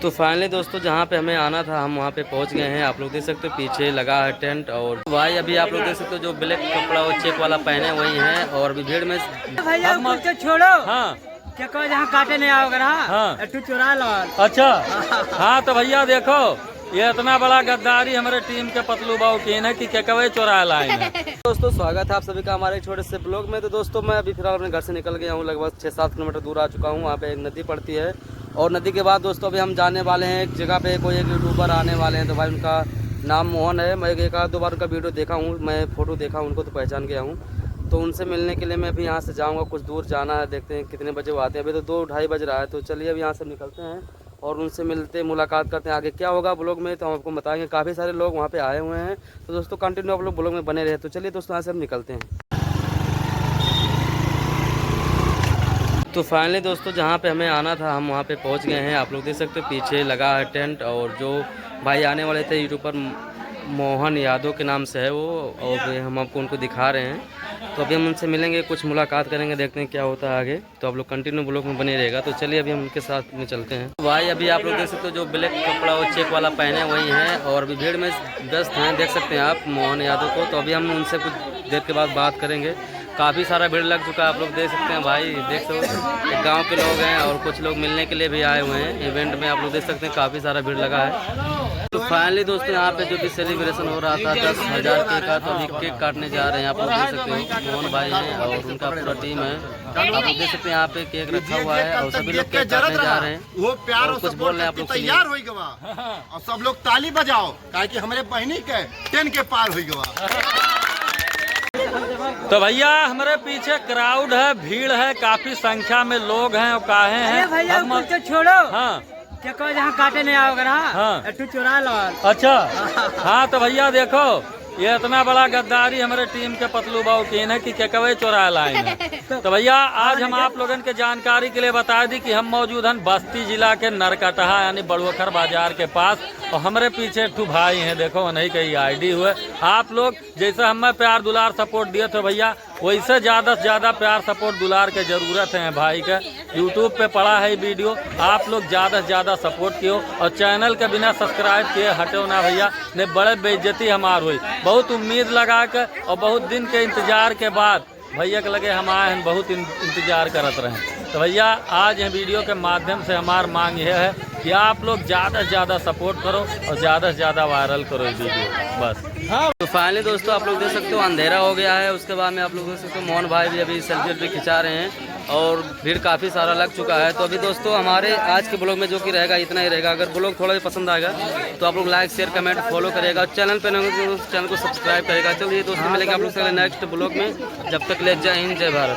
तो फाइनली दोस्तों जहाँ पे हमें आना था हम वहाँ पे पहुँच गए हैं। आप लोग देख सकते हो पीछे लगा है टेंट। और भाई अभी आप लोग देख सकते हो जो ब्लैक कपड़ा और चेक वाला पहने वही हैं। और अभी भीड़ में भैया तो छोड़ो। हाँ क्या कहो जहाँ काटे नहीं आओगे ना। हाँ चुरा लो। अच्छा हाँ तो भैया देखो ये इतना बड़ा गद्दारी हमारे टीम के पतलू बाबू की है कि क्या कवे चुरा लाए हैं। दोस्तों स्वागत है आप सभी का हमारे छोटे से ब्लॉग में। तो दोस्तों मैं अभी फिलहाल अपने घर से निकल गया हूँ, लगभग 6-7 किलोमीटर दूर आ चुका हूँ। वहाँ पे एक नदी पड़ती है और नदी के बाद दोस्तों अभी हम जाने वाले हैं एक जगह पे। कोई एक यूट्यूबर आने वाले हैं, तो भाई उनका नाम मोहन है। मैं एक आध दो बार उनका वीडियो देखा हूँ, मैं फ़ोटो देखा उनको तो पहचान गया हूँ। तो उनसे मिलने के लिए मैं अभी यहाँ से जाऊँगा, कुछ दूर जाना है, देखते हैं कितने बजे वो आते हैं। अभी तो 2-2:30 बज रहा है। तो चलिए अभी यहाँ से निकलते हैं और उनसे मिलते मुलाकात करते हैं। आगे क्या होगा ब्लॉग में तो हम आपको बताएंगे। काफ़ी सारे लोग वहाँ पे आए हुए हैं, तो दोस्तों कंटिन्यू आप लोग ब्लॉग में बने रहे। तो चलिए दोस्तों यहाँ से हम निकलते हैं। तो फाइनली दोस्तों जहाँ पे हमें आना था हम वहाँ पे पहुँच गए हैं। आप लोग देख सकते हो पीछे लगा है टेंट। और जो भाई आने वाले थे यूट्यूबर मोहन यादव के नाम से है वो, और हम आपको उनको दिखा रहे हैं। तो अभी हम उनसे मिलेंगे, कुछ मुलाकात करेंगे, देखते हैं क्या होता है आगे। तो आप लोग कंटिन्यू ब्लॉग में बने रहेगा। तो चलिए अभी हम उनके साथ में चलते हैं। भाई अभी आप लोग देख सकते हो जो ब्लैक कपड़ा और चेक वाला पहने वही हैं। और अभी भीड़ में व्यस्त हैं, देख सकते हैं आप मोहन यादव को। तो अभी हम उनसे कुछ देर के बाद बात करेंगे। काफ़ी सारा भीड़ लग चुका है, आप लोग देख सकते हैं। भाई देख सकते एक गाँव के लोग हैं और कुछ लोग मिलने के लिए भी आए हुए हैं इवेंट में। आप लोग देख सकते हैं काफ़ी सारा भीड़ लगा है। तो फाइनली दोस्तों यहाँ पे जो भी सेलिब्रेशन हो रहा था 10,000 केक का, तो अभी केक काटने जा रहे हैं। आप लोग देख सकते हो मोहन भाई हैं और उनका पूरा टीम है। आप लोग देख सकते हैं यहाँ पे केक रखा हुआ है और सभी लोग केक काटने जा रहे हैं। वो प्यार और कुछ बोल रहे हैं आप लोग तैयार हो गवा और सब लोग ताली बजाओ कि हमारे बहनी के 10 के पार हो गवा। तो भैया हमारे पीछे क्राउड है, भीड़ है, काफी संख्या में लोग हैं और काहे हैं। भैया तो छोड़ो। हाँ क्या कहो जहाँ काटे नहीं आओगे ना। हाँ चुरा लो। अच्छा हाँ तो भैया देखो ये इतना बड़ा गद्दारी हमारे टीम के पतलू बाबू की है कि क्या कवे चुरा लाए हैं। तो भैया आज हम आप लोगों के जानकारी के लिए बता दी कि हम मौजूद हैं बस्ती जिला के नरकटहा यानी बड़ुअखर बाजार के पास। और हमारे पीछे 2 भाई हैं, देखो नहीं कहीं आईडी हुए। आप लोग जैसे हमें प्यार दुलार सपोर्ट दिए थे भैया, वैसे ज़्यादा से ज़्यादा प्यार सपोर्ट दुलार के ज़रूरत है भाई के। यूट्यूब पे पड़ा है वीडियो, आप लोग ज़्यादा से ज़्यादा सपोर्ट कियो और चैनल के बिना सब्सक्राइब किए हटो ना भैया, ने बड़े बेइज्जती हमार हुई। बहुत उम्मीद लगा कर और बहुत दिन के इंतजार के बाद भैया के लगे हम आए हैं, बहुत इंतजार करत रहे। तो भैया आज ये वीडियो के माध्यम से हमार मांग यह है कि आप लोग ज़्यादा से ज़्यादा सपोर्ट करो और ज़्यादा से ज़्यादा वायरल करो ये वीडियो बस। हाँ तो फाइनली दोस्तों आप लोग देख सकते हो अंधेरा हो गया है। उसके बाद में आप लोग देख सकते हो मोहन भाई भी अभी सेल्फी खिंचा रहे हैं और भीड़ काफ़ी सारा लग चुका है। तो अभी दोस्तों हमारे आज के ब्लॉग में जो कि रहेगा इतना ही रहेगा। अगर ब्लॉग थोड़ा भी पसंद आएगा तो आप लोग लाइक शेयर कमेंट फॉलो करेगा और चैनल पर नहीं तो चैनल को सब्सक्राइब करेगा। चलिए दोस्तों मिलेंगे आप लोग से नेक्स्ट ब्लॉग में। जब तक ले जय हिंद जय भारत।